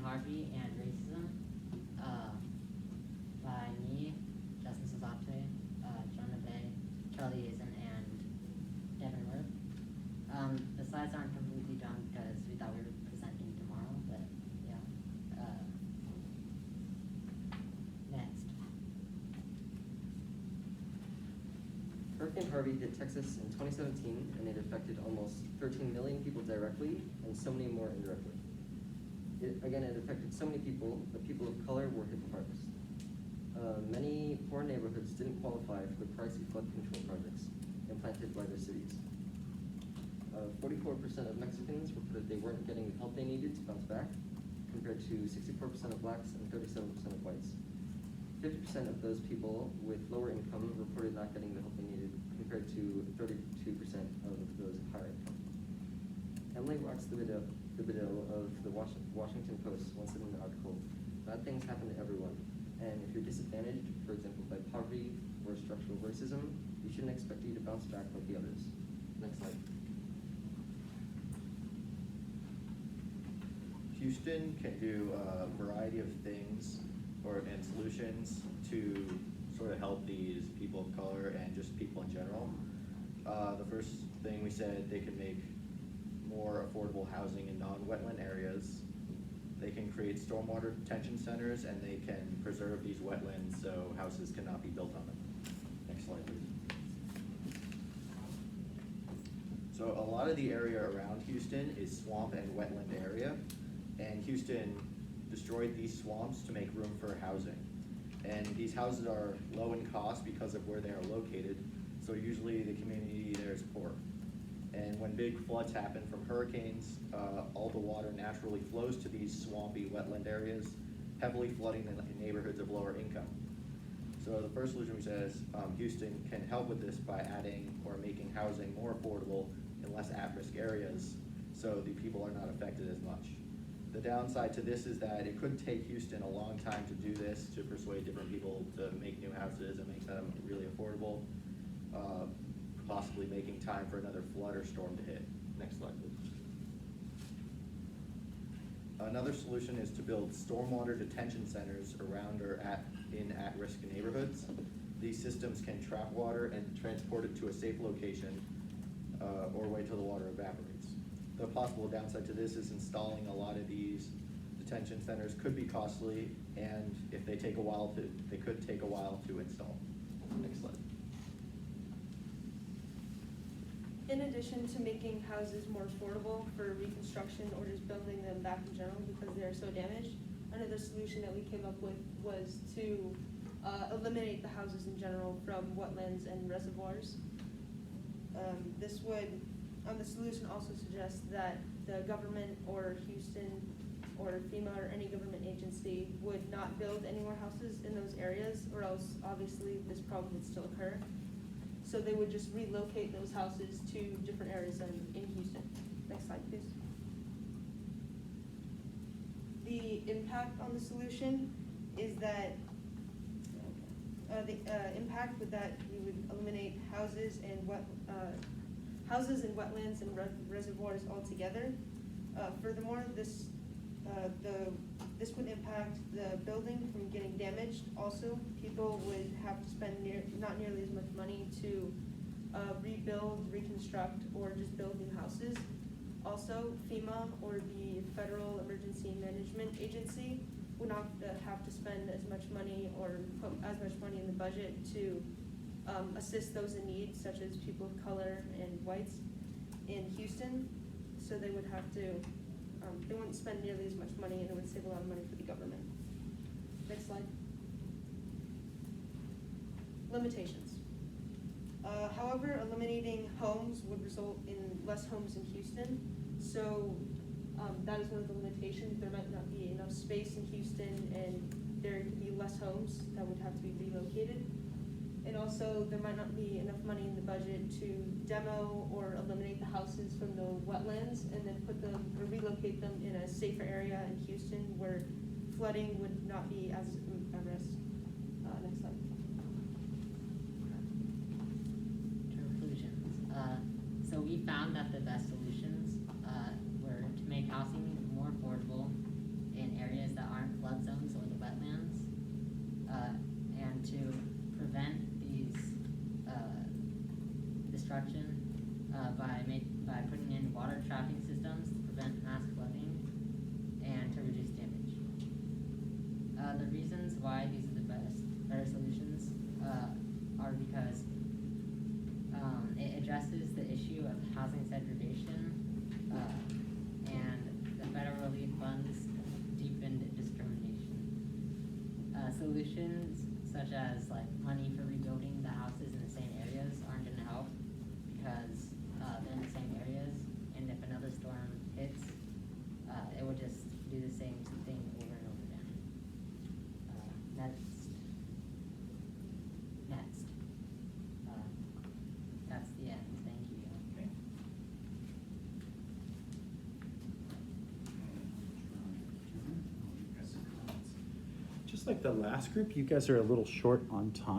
Harvey and Racism by me, Justin Sazate, Jonah Bay, Charlie Eason, and Devin Worth. The slides aren't completely done because we thought we were presenting tomorrow, but yeah. Next. Hurricane Harvey hit Texas in 2017, and it affected almost 13 million people directly and so many more indirectly. It affected so many people, but people of color were hit the hardest. Many poor neighborhoods didn't qualify for the pricey flood control projects implanted by their cities. 44% of Mexicans reported they weren't getting the help they needed to bounce back, compared to 64% of blacks and 37% of whites. 50% of those people with lower income reported not getting the help they needed, compared to 32% of those with higher income. Emily Watts, the widow of the Washington Post, once said in an article, "Bad things happen to everyone, and if you're disadvantaged, for example, by poverty or structural racism, you shouldn't expect you to bounce back like the others." Next slide. Houston can do a variety of things and solutions to sort of help these people of color and just people in general. The first thing we said, they can make more affordable housing in non-wetland areas. They can create stormwater detention centers, and they can preserve these wetlands so houses cannot be built on them. Next slide, please. So a lot of the area around Houston is swamp and wetland area, and Houston destroyed these swamps to make room for housing. And these houses are low in cost because of where they are located, so usually the community there is poor. And when big floods happen from hurricanes, all the water naturally flows to these swampy wetland areas, heavily flooding the neighborhoods of lower income. So the first solution we said is Houston can help with this by adding or making housing more affordable in less at-risk areas, so the people are not affected as much. The downside to this is that it could take Houston a long time to do this, to persuade different people to make new houses and make them really affordable, possibly making time for another flood or storm to hit. Next slide, please. Another solution is to build stormwater detention centers around or in at-risk neighborhoods. These systems can trap water and transport it to a safe location or wait till the water evaporates. The possible downside to this is installing a lot of these detention centers could be costly, and if they take a while they could take a while to install. Next slide. In addition to making houses more affordable for reconstruction or just building them back in general because they're so damaged, another solution that we came up with was to eliminate the houses in general from wetlands and reservoirs. The solution also suggests that the government or Houston or FEMA or any government agency would not build any more houses in those areas, or else obviously this problem would still occur. So they would just relocate those houses to different areas in Houston. Next slide, please. The impact on the solution is that the impact with that we would eliminate houses and wetlands and reservoirs altogether. Furthermore, this would impact the building from getting damaged. Also, people would have to spend not nearly as much money to rebuild, reconstruct, or just build new houses. Also, FEMA or the Federal Emergency Management Agency would not have to spend as much money or put as much money in the budget to assist those in need, such as people of color and whites in Houston. So they would have to, they wouldn't spend nearly as much money, and it would save a lot of money for the government. Next slide. Limitations. However, eliminating homes would result in less homes in Houston. So that is one of the limitations. There might not be enough space in Houston, and there could be less homes that would have to be relocated. And also, there might not be enough money in the budget to demo or eliminate the houses from the wetlands and then put them or relocate them in a safer area in Houston where flooding would not be as a risk. Next slide. Conclusions. So we found that the best solutions were to make housing more affordable in areas putting in water trapping systems to prevent mass flooding and to reduce damage. The reasons why these are the better solutions are because it addresses the issue of housing segregation, and the federal relief funds deepened discrimination. Solutions such as like money for rebuilding the houses in the same areas aren't going to help because they're in the same areas, and if another storm hits, it will just do the same thing over and over again. Next. That's the end. Thank you. Okay. Just like the last group, you guys are a little short on time.